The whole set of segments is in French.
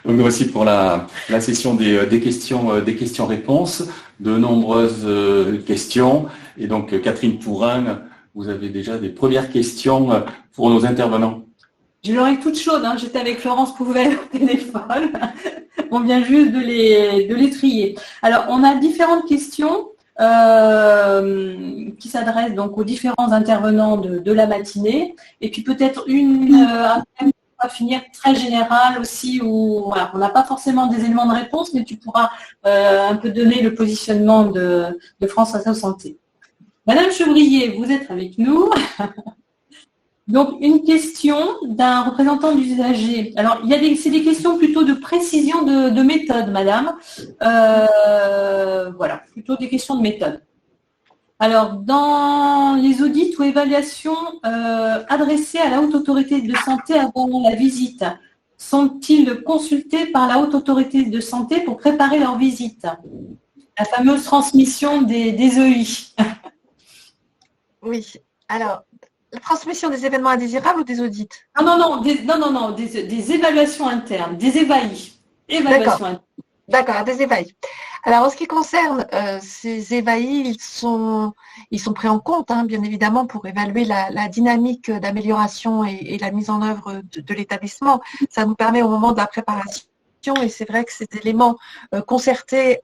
Donc voici pour la session des questions-réponses, de nombreuses questions. Et donc Catherine Pourrin, vous avez déjà des premières questions pour nos intervenants. Je l'aurais toute chaude, hein. J'étais avec Florence Pouvel au téléphone. On vient juste de les trier. Alors, on a différentes questions qui s'adressent donc aux différents intervenants de la matinée. Et puis peut-être une à finir très générale aussi où voilà, on n'a pas forcément des éléments de réponse, mais tu pourras un peu donner le positionnement de France Asso Santé. Madame Chevrier, vous êtes avec nous. Donc, une question d'un représentant d'usager. Alors, c'est des questions plutôt de précision de méthode, madame. Voilà, plutôt des questions de méthode. Alors, dans les audits ou évaluations adressées à la Haute Autorité de Santé avant la visite, sont-ils consultés par la Haute Autorité de Santé pour préparer leur visite? La fameuse transmission des EI. Oui, alors, la transmission des événements indésirables ou des audits? Non, des évaluations internes, des évaluations internes. D'accord, des évails. Alors, en ce qui concerne ces évails, ils sont pris en compte, hein, bien évidemment, pour évaluer la dynamique d'amélioration et la mise en œuvre de l'établissement. Ça nous permet au moment de la préparation, et c'est vrai que ces éléments concertés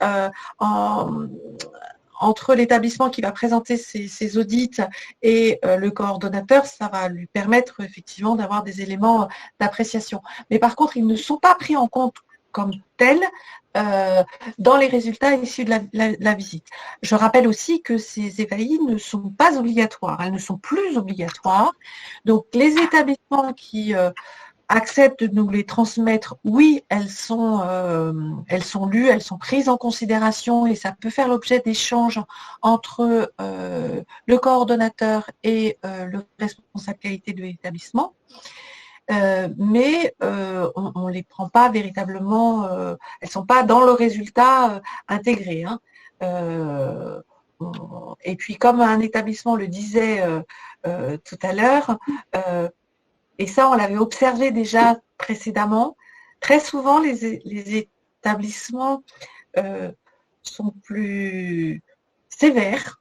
entre l'établissement qui va présenter ses audits et le coordonnateur, ça va lui permettre effectivement d'avoir des éléments d'appréciation. Mais par contre, ils ne sont pas pris en compte comme tels dans les résultats issus de la visite. Je rappelle aussi que ces évaluations ne sont pas obligatoires, elles ne sont plus obligatoires. Donc, les établissements qui acceptent de nous les transmettre, oui, elles sont lues, elles sont prises en considération et ça peut faire l'objet d'échanges entre le coordonnateur et le responsable qualité de l'établissement. Mais on ne les prend pas véritablement, elles ne sont pas dans le résultat intégré. Hein. Et puis, comme un établissement le disait tout à l'heure, et ça, on l'avait observé déjà précédemment, très souvent, les établissements sont plus sévères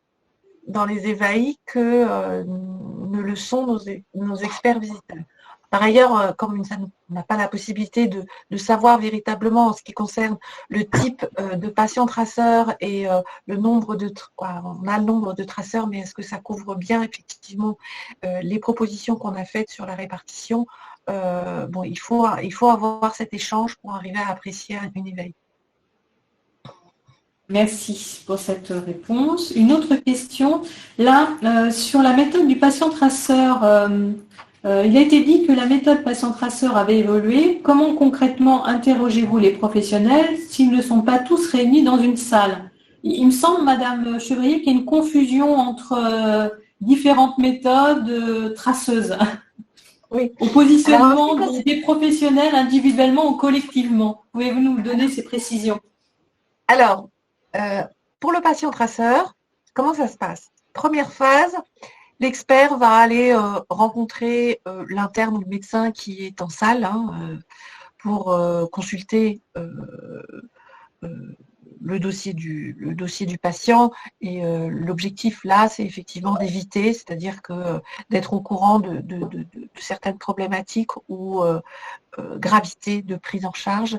dans les évaluations que ne le sont nos experts visiteurs. Par ailleurs, comme on n'a pas la possibilité de savoir véritablement en ce qui concerne le type de patient traceur et le nombre on a le nombre de traceurs, mais est-ce que ça couvre bien effectivement les propositions qu'on a faites sur la répartition? Bon, il faut avoir cet échange pour arriver à apprécier une évaluation. Merci pour cette réponse. Une autre question, là, sur la méthode du patient traceur. Il a été dit que la méthode patient-traceur avait évolué. Comment concrètement interrogez-vous les professionnels s'ils ne sont pas tous réunis dans une salle? Il me semble, Madame Chevrier, qu'il y a une confusion entre différentes méthodes traceuses. Oui. Au positionnement des professionnels individuellement ou collectivement. Pouvez-vous nous donner ces précisions? Alors, pour le patient-traceur, comment ça se passe? Première phase, l'expert va aller rencontrer l'interne ou le médecin qui est en salle pour consulter le dossier du patient. Et l'objectif là, c'est effectivement d'éviter, c'est-à-dire que d'être au courant de certaines problématiques ou gravité de prise en charge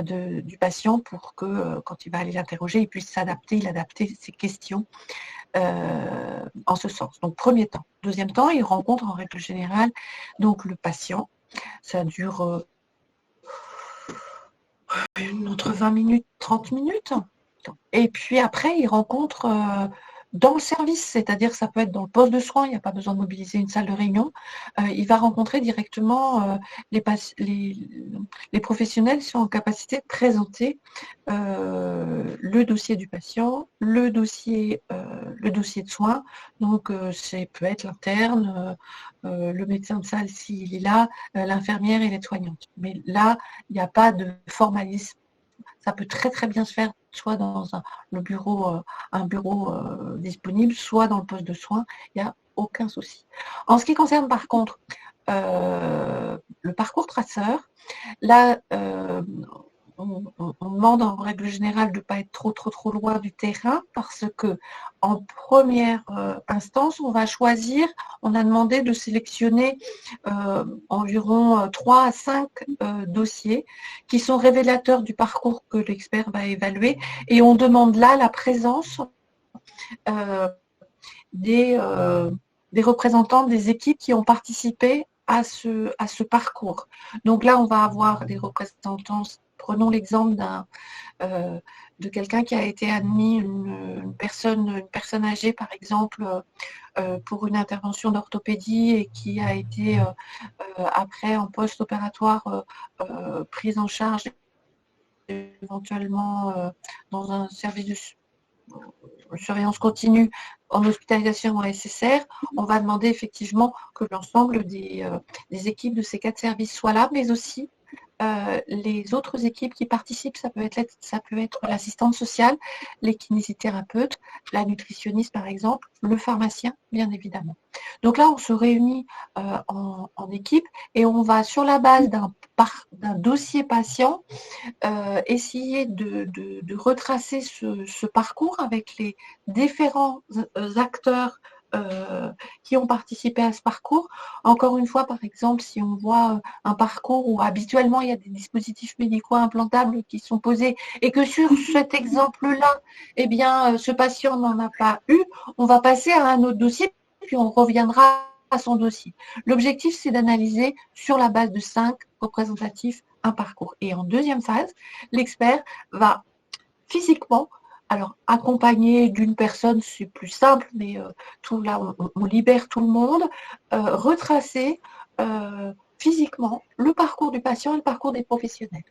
du patient pour que quand il va aller l'interroger, il puisse adapter ses questions en ce sens. Donc, premier temps. Deuxième temps, il rencontre en règle générale donc le patient. Ça dure entre 20 minutes, 30 minutes. Et puis après, il rencontre dans le service, c'est-à-dire ça peut être dans le poste de soins, il n'y a pas besoin de mobiliser une salle de réunion. Il va rencontrer directement les professionnels qui sont en capacité de présenter le dossier du patient, le dossier de soins. Donc, ça peut être l'interne, le médecin de salle s'il est là, l'infirmière et l'aide-soignante. Mais là, il n'y a pas de formalisme. Ça peut très très bien se faire soit dans un bureau disponible, soit dans le poste de soins. Il n'y a aucun souci. En ce qui concerne par contre le parcours traceur. Là, on demande en règle générale de ne pas être trop loin du terrain parce que en première instance, on a demandé de sélectionner environ 3 à 5 dossiers qui sont révélateurs du parcours que l'expert va évaluer et on demande là la présence des représentants des équipes qui ont participé à ce parcours. Donc là, on va avoir des représentants. Prenons l'exemple de quelqu'un qui a été admis, une personne âgée par exemple, pour une intervention d'orthopédie et qui a été après en post-opératoire prise en charge éventuellement dans un service de surveillance continue en hospitalisation en SSR. On va demander effectivement que l'ensemble des équipes de ces 4 services soient là, mais aussi les autres équipes qui participent, ça peut être l'assistante sociale, les kinésithérapeutes, la nutritionniste par exemple, le pharmacien bien évidemment. Donc là on se réunit en équipe et on va sur la base d'un dossier patient essayer de retracer ce parcours avec les différents acteurs qui ont participé à ce parcours. Encore une fois, par exemple, si on voit un parcours où habituellement il y a des dispositifs médicaux implantables qui sont posés et que sur cet exemple-là, eh bien, ce patient n'en a pas eu, on va passer à un autre dossier puis on reviendra à son dossier. L'objectif, c'est d'analyser sur la base de 5 représentatifs un parcours. Et en deuxième phase, l'expert va physiquement, alors accompagné d'une personne, c'est plus simple, mais tout là, on libère tout le monde, retracer physiquement le parcours du patient et le parcours des professionnels.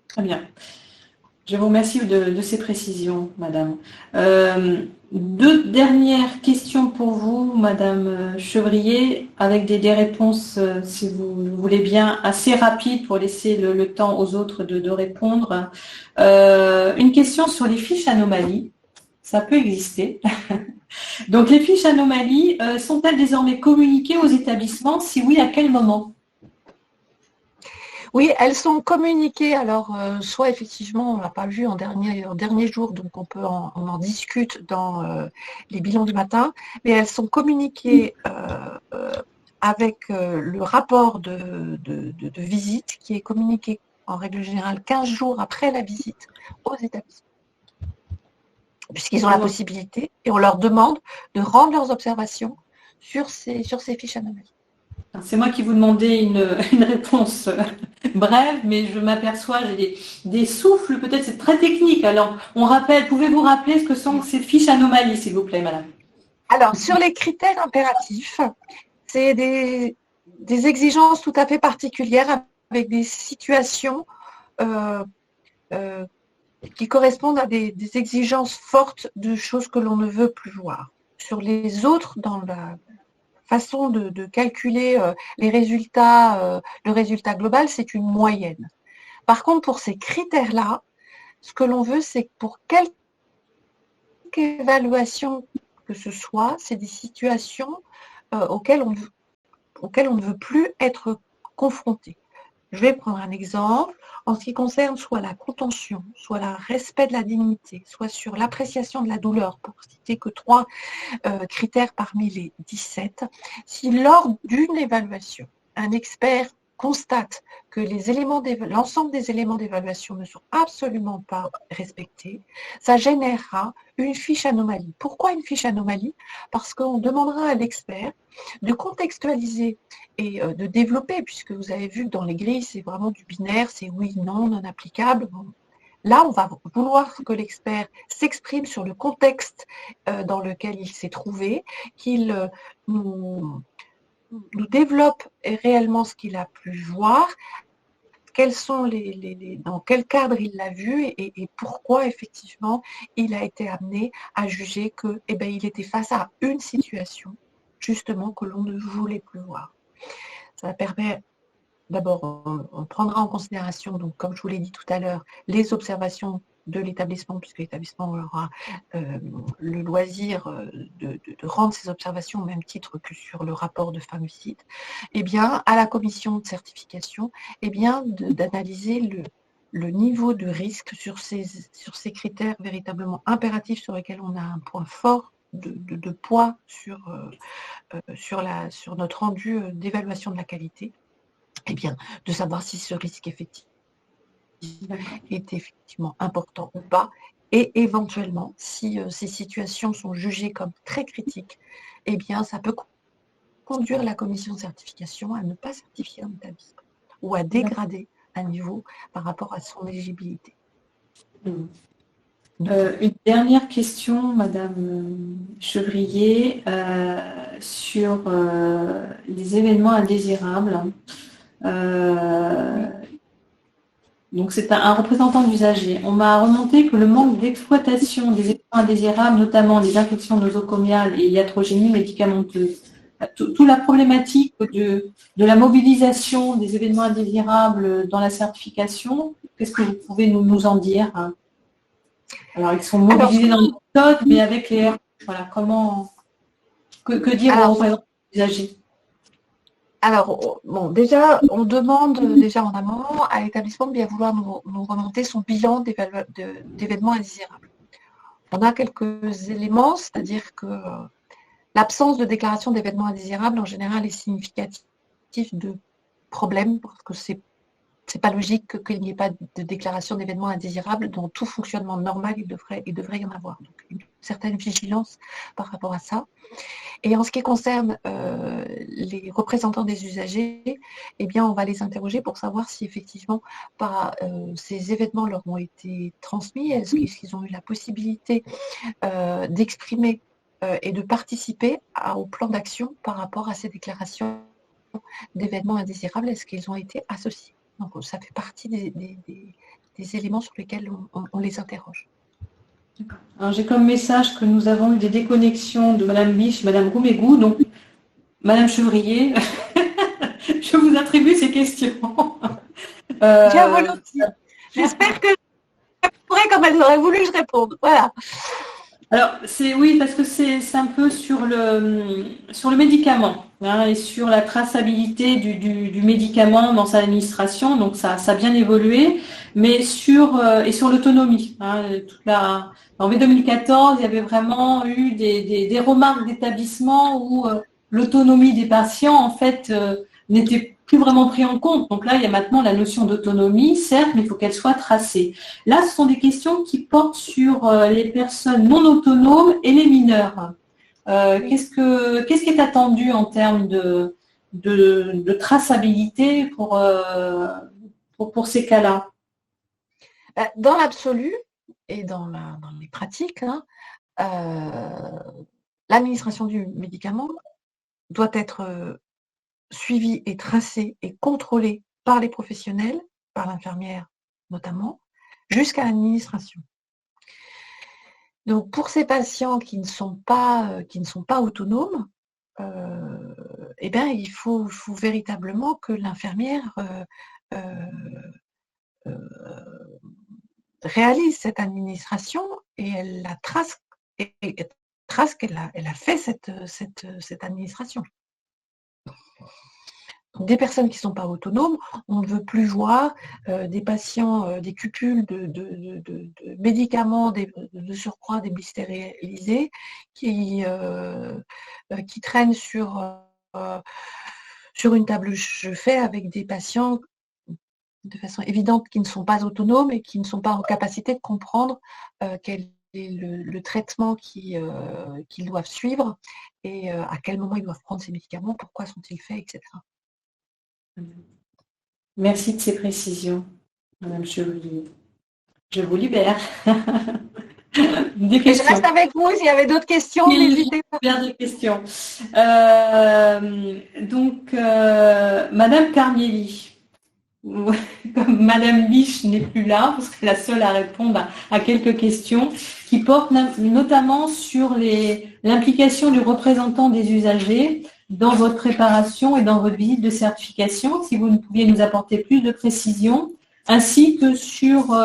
Très bien. Je vous remercie de ces précisions, madame. 2 dernières questions pour vous, madame Chevrier, avec des réponses, si vous voulez bien, assez rapides pour laisser le temps aux autres de répondre. Une question sur les fiches anomalies. Ça peut exister. Donc, les fiches anomalies, sont-elles désormais communiquées aux établissements? Si oui, à quel moment? Oui, elles sont communiquées. Alors, soit effectivement, on ne l'a pas vu en dernier jour, donc on en discute dans les bilans du matin, mais elles sont communiquées avec le rapport de visite qui est communiqué en règle générale 15 jours après la visite aux établissements. Puisqu'ils ont la possibilité et on leur demande de rendre leurs observations sur ces fiches anomalies. C'est moi qui vous demandais une réponse brève, mais je m'aperçois, j'ai des souffles, peut-être c'est très technique. Alors, pouvez-vous rappeler ce que sont ces fiches anomalies, s'il vous plaît, madame? Alors, sur les critères impératifs, c'est des exigences tout à fait particulières avec des situations qui correspondent à des exigences fortes de choses que l'on ne veut plus voir. Sur les autres, dans la façon de calculer les résultats, le résultat global, c'est une moyenne. Par contre, pour ces critères-là, ce que l'on veut, c'est que pour quelque évaluation que ce soit, c'est des situations auxquelles on ne veut plus être confronté. Je vais prendre un exemple. En ce qui concerne soit la contention, soit le respect de la dignité, soit sur l'appréciation de la douleur, pour citer que 3 critères parmi les 17, si lors d'une évaluation, un expert constate que l'ensemble des éléments d'évaluation ne sont absolument pas respectés, ça générera une fiche anomalie. Pourquoi une fiche anomalie? Parce qu'on demandera à l'expert de contextualiser et de développer, puisque vous avez vu que dans les grilles, c'est vraiment du binaire, c'est oui, non, non applicable. Bon. Là, on va vouloir que l'expert s'exprime sur le contexte dans lequel il s'est trouvé, qu'il nous développe réellement ce qu'il a pu voir, dans quel cadre il l'a vu et pourquoi effectivement il a été amené à juger que, il était face à une situation justement que l'on ne voulait plus voir. Ça permet d'abord, on prendra en considération, donc comme je vous l'ai dit tout à l'heure, les observations de l'établissement, puisque l'établissement aura le loisir de rendre ses observations au même titre que sur le rapport de Fameucide, eh bien, à la commission de certification, eh bien, d'analyser le niveau de risque sur ces critères véritablement impératifs sur lesquels on a un point fort de poids sur notre rendu d'évaluation de la qualité, eh bien, de savoir si ce risque est effectivement important ou pas, et éventuellement, si ces situations sont jugées comme très critiques, eh bien, ça peut conduire la commission de certification à ne pas certifier un établissement ou à dégrader un niveau par rapport à son éligibilité. Une dernière question, Madame Chevrier, sur les événements indésirables. Donc, c'est un représentant d'usager. On m'a remonté que le manque d'exploitation des événements indésirables, notamment des infections nosocomiales et iatrogénie médicamenteuse, toute la problématique de la mobilisation des événements indésirables dans la certification, qu'est-ce que vous pouvez nous en dire? Alors, ils sont mobilisés dans les méthodes, mais avec les... Voilà, comment... Que dire aux représentants d'usagers? Alors, bon, déjà, on demande déjà en amont à l'établissement de bien vouloir nous remonter son bilan d'événements indésirables. On a quelques éléments, c'est-à-dire que l'absence de déclaration d'événements indésirables, en général, est significative de problèmes, parce que c'est pas logique qu'il n'y ait pas de déclaration d'événements indésirables. Dans tout fonctionnement normal, il devrait y en avoir. Donc, une certaine vigilance par rapport à ça. Et en ce qui concerne les représentants des usagers, eh bien, on va les interroger pour savoir si effectivement ces événements leur ont été transmis, est-ce qu'ils ont eu la possibilité d'exprimer et de participer au plan d'action par rapport à ces déclarations d'événements indésirables, est-ce qu'ils ont été associés? Donc, ça fait partie des éléments sur lesquels on les interroge. Alors, j'ai comme message que nous avons eu des déconnexions de Madame Biche, Madame Roumégou. Donc, Madame Chevrier, je vous attribue ces questions. Bien volontiers. J'espère que je pourrai comme elles auraient voulu que je réponde. Voilà. Alors, oui, parce que c'est un peu sur le médicament, hein, et sur la traçabilité du médicament dans sa administration. Donc, ça a bien évolué, mais sur l'autonomie. Hein, en mai 2014, il y avait vraiment eu des remarques d'établissement où l'autonomie des patients, en fait, n'était plus vraiment pris en compte. Donc là, il y a maintenant la notion d'autonomie, certes, mais il faut qu'elle soit tracée. Là, ce sont des questions qui portent sur les personnes non autonomes et les mineurs. Qu'est-ce qui est attendu en termes de traçabilité pour ces cas-là? Dans l'absolu et dans les pratiques, hein, l'administration du médicament doit être suivi et tracé et contrôlé par les professionnels, par l'infirmière notamment, jusqu'à l'administration. Donc, pour ces patients qui ne sont pas autonomes, eh bien, il faut véritablement que l'infirmière réalise cette administration et elle la trace, et trace qu'elle a fait cette administration. Des personnes qui ne sont pas autonomes, on ne veut plus voir des patients, des cupules de médicaments, de surcroît des blistérilisés, qui traînent sur une table je fais avec des patients de façon évidente qui ne sont pas autonomes et qui ne sont pas en capacité de comprendre quel est le traitement qu'ils doivent suivre et à quel moment ils doivent prendre ces médicaments, pourquoi sont-ils faits, etc. Merci de ces précisions, Madame Chevrier. Je vous libère. Des questions. Je reste avec vous. S'il y avait d'autres questions, n'hésitez pas. Bien des questions. Madame Carmielli, comme Madame Biche n'est plus là, parce qu'elle est la seule à répondre à quelques questions qui portent notamment sur l'implication du représentant des usagers dans votre préparation et dans votre visite de certification, si vous pouviez nous apporter plus de précisions, ainsi que sur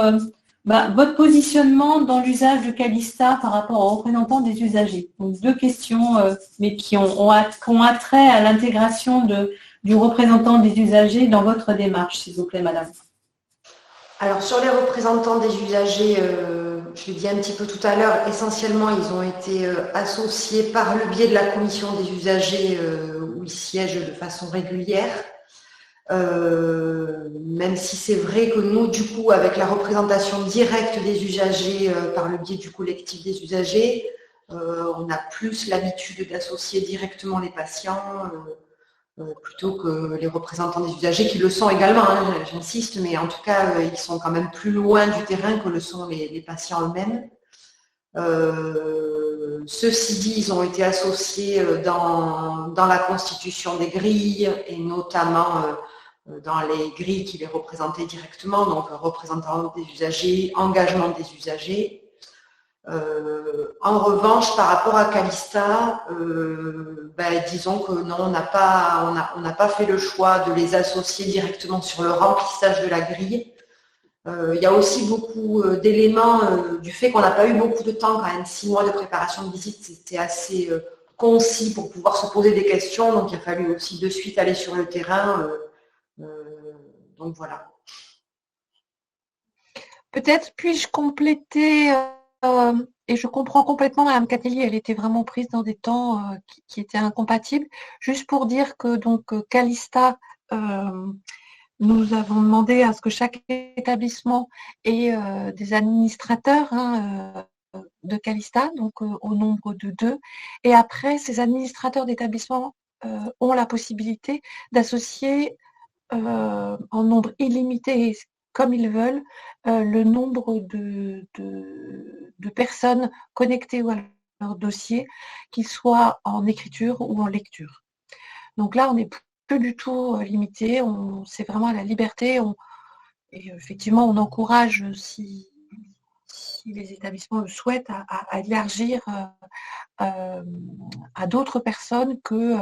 Votre positionnement dans l'usage de Calista par rapport aux représentants des usagers. Donc, 2 questions, mais qui ont attrait à l'intégration du représentant des usagers dans votre démarche, s'il vous plaît, madame. Alors, sur les représentants des usagers, je l'ai dit un petit peu tout à l'heure, essentiellement, ils ont été associés par le biais de la commission des usagers où ils siègent de façon régulière. Même si c'est vrai que nous, du coup, avec la représentation directe des usagers par le biais du collectif des usagers, on a plus l'habitude d'associer directement les patients plutôt que les représentants des usagers qui le sont également, hein, j'insiste, mais en tout cas, ils sont quand même plus loin du terrain que le sont les patients eux-mêmes. Ceci dit, ils ont été associés dans la constitution des grilles et notamment dans les grilles qui les représentaient directement, donc représentant des usagers, engagement des usagers. En revanche, par rapport à Calista, disons que non, on n'a pas fait le choix de les associer directement sur le remplissage de la grille. Il y a aussi beaucoup d'éléments du fait qu'on n'a pas eu beaucoup de temps quand même, 6 mois de préparation de visite, c'était assez concis pour pouvoir se poser des questions, donc il a fallu aussi de suite aller sur le terrain. Donc voilà. Peut-être puis-je compléter, et je comprends complètement Madame Catelli, elle était vraiment prise dans des temps qui étaient incompatibles, juste pour dire que donc Calista, nous avons demandé à ce que chaque établissement ait des administrateurs de Calista, donc au nombre de 2. Et après, ces administrateurs d'établissement ont la possibilité d'associer en nombre illimité, comme ils veulent, le nombre de personnes connectées à leur dossier, qu'ils soient en écriture ou en lecture. Donc là, on n'est plus du tout limité, c'est vraiment à la liberté. Et effectivement, on encourage, si les établissements le souhaitent, à élargir à d'autres personnes que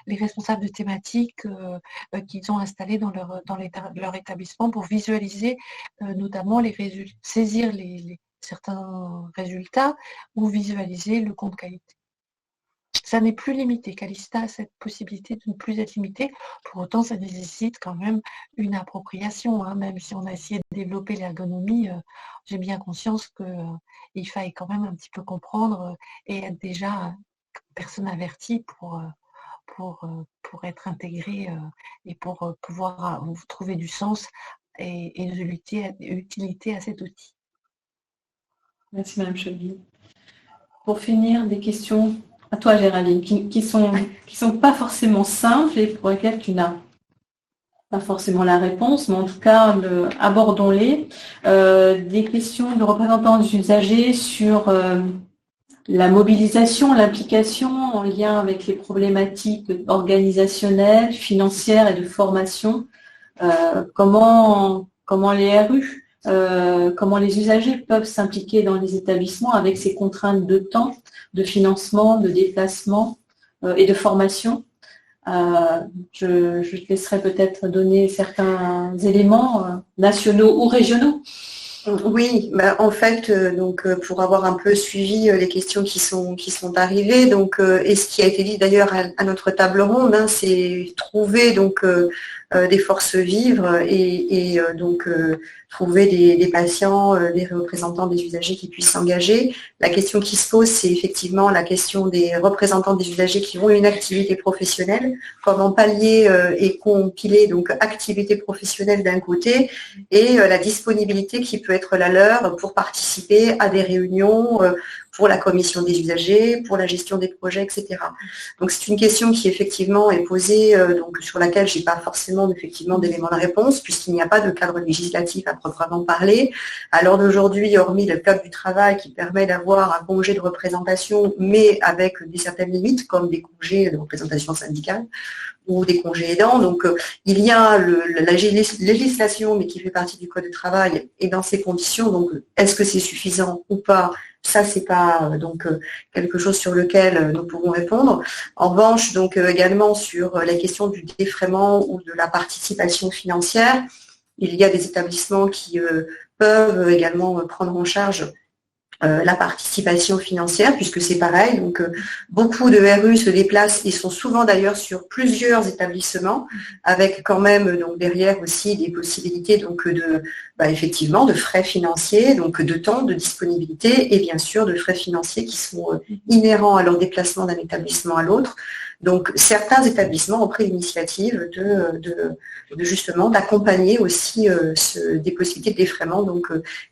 les responsables de thématiques qu'ils ont installés dans leur établissement pour visualiser notamment saisir certains résultats ou visualiser le compte qualité. Ça n'est plus limité. Calista a cette possibilité de ne plus être limité. Pour autant, ça nécessite quand même une appropriation. Même si on a essayé de développer l'ergonomie, j'ai bien conscience qu'il faille quand même un petit peu comprendre et être déjà personne avertie pour être intégré et pour pouvoir trouver du sens et de l'utilité à cet outil. Merci Madame Chevy. Pour finir, des questions à toi Géraldine, qui sont pas forcément simples et pour lesquelles tu n'as pas forcément la réponse, mais en tout cas, abordons-les. Des questions de représentants des usagers sur la mobilisation, l'implication en lien avec les problématiques organisationnelles, financières et de formation. Comment les RU, comment les usagers peuvent s'impliquer dans les établissements avec ces contraintes de temps, de financement, de déplacement et de formation. Je te laisserai peut-être donner certains éléments nationaux ou régionaux. Oui, en fait, donc pour avoir un peu suivi les questions qui sont arrivées, donc et ce qui a été dit d'ailleurs à notre table ronde, c'est trouver donc des forces vives et donc trouver des patients, des représentants des usagers qui puissent s'engager. La question qui se pose, c'est effectivement la question des représentants des usagers qui ont une activité professionnelle, comment pallier et compiler donc activité professionnelle d'un côté et la disponibilité qui peut être la leur pour participer à des réunions pour la commission des usagers, pour la gestion des projets, etc. Donc c'est une question qui effectivement est posée, donc sur laquelle je n'ai pas forcément effectivement d'éléments de réponse, puisqu'il n'y a pas de cadre législatif à proprement parler. À l'heure d'aujourd'hui, hormis le code du travail qui permet d'avoir un congé de représentation, mais avec certaines limites, comme des congés de représentation syndicale ou des congés aidants. Donc il y a la législation, mais qui fait partie du code du travail, et dans ces conditions, donc est-ce que c'est suffisant ou pas? Ça, c'est pas donc quelque chose sur lequel nous pouvons répondre. En revanche, donc également sur la question du défraiement ou de la participation financière, il y a des établissements qui peuvent également prendre en charge la participation financière, puisque c'est pareil. Donc, beaucoup de RU se déplacent et sont souvent d'ailleurs sur plusieurs établissements, avec quand même donc derrière aussi des possibilités donc effectivement de frais financiers, donc de temps, de disponibilité et bien sûr de frais financiers qui sont inhérents à leur déplacement d'un établissement à l'autre. Donc, certains établissements ont pris l'initiative justement d'accompagner aussi des possibilités de défraiement, donc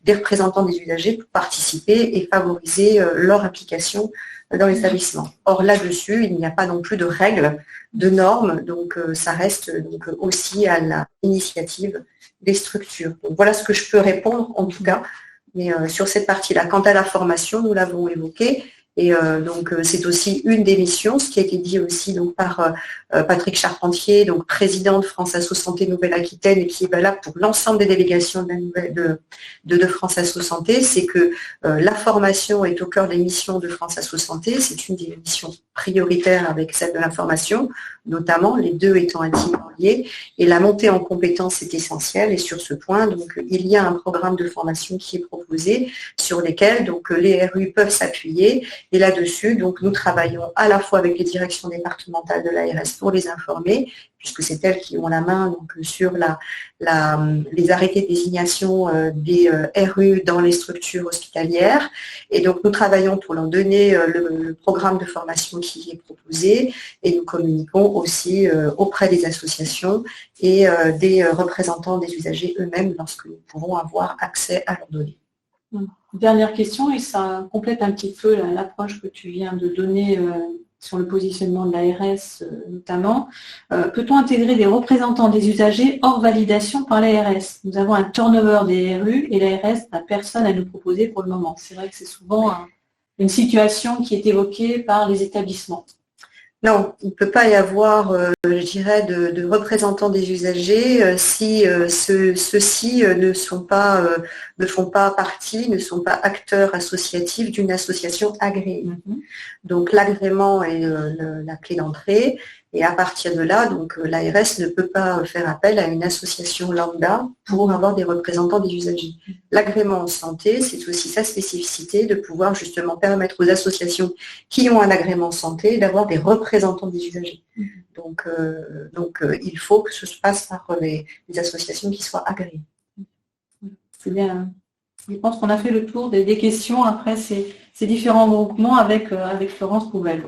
des représentants des usagers pour participer et favoriser leur application dans l'établissement. Or, là-dessus, il n'y a pas non plus de règles, de normes, donc ça reste donc aussi à l'initiative des structures. Donc, voilà ce que je peux répondre en tout cas, mais sur cette partie-là. Quant à la formation, nous l'avons évoqué. Et donc c'est aussi une des missions, ce qui a été dit aussi donc par Patrick Charpentier, donc président de France Asso Santé Nouvelle-Aquitaine et qui est valable pour l'ensemble des délégations de France Asso Santé, c'est que la formation est au cœur des missions de France Asso Santé. C'est une des missions prioritaires avec celle de la formation, notamment les deux étant intimement liés. Et la montée en compétences est essentielle. Et sur ce point, donc il y a un programme de formation qui est proposé sur lesquels donc les RU peuvent s'appuyer. Et là-dessus, donc, nous travaillons à la fois avec les directions départementales de l'ARS pour les informer, puisque c'est elles qui ont la main donc, sur les arrêtés de désignation des RU dans les structures hospitalières. Et donc, nous travaillons pour leur donner le programme de formation qui est proposé et nous communiquons aussi auprès des associations et des représentants des usagers eux-mêmes lorsque nous pouvons avoir accès à leurs données. Dernière question, et ça complète un petit peu l'approche que tu viens de donner sur le positionnement de l'ARS notamment. Peut-on intégrer des représentants des usagers hors validation par l'ARS? Nous avons un turnover des RU et l'ARS n'a personne à nous proposer pour le moment. C'est vrai que c'est souvent une situation qui est évoquée par les établissements. Non, il ne peut pas y avoir, je dirais, de représentants des usagers si ceux-ci ne font pas partie, ne sont pas acteurs associatifs d'une association agréée. Donc l'agrément est la clé d'entrée. Et à partir de là, donc l'ARS ne peut pas faire appel à une association lambda pour avoir des représentants des usagers. L'agrément en santé, c'est aussi sa spécificité de pouvoir justement permettre aux associations qui ont un agrément santé d'avoir des représentants des usagers. Donc il faut que ce se passe par les associations qui soient agréées. C'est bien. Je pense qu'on a fait le tour des questions après ces différents groupements avec Florence Pouvel.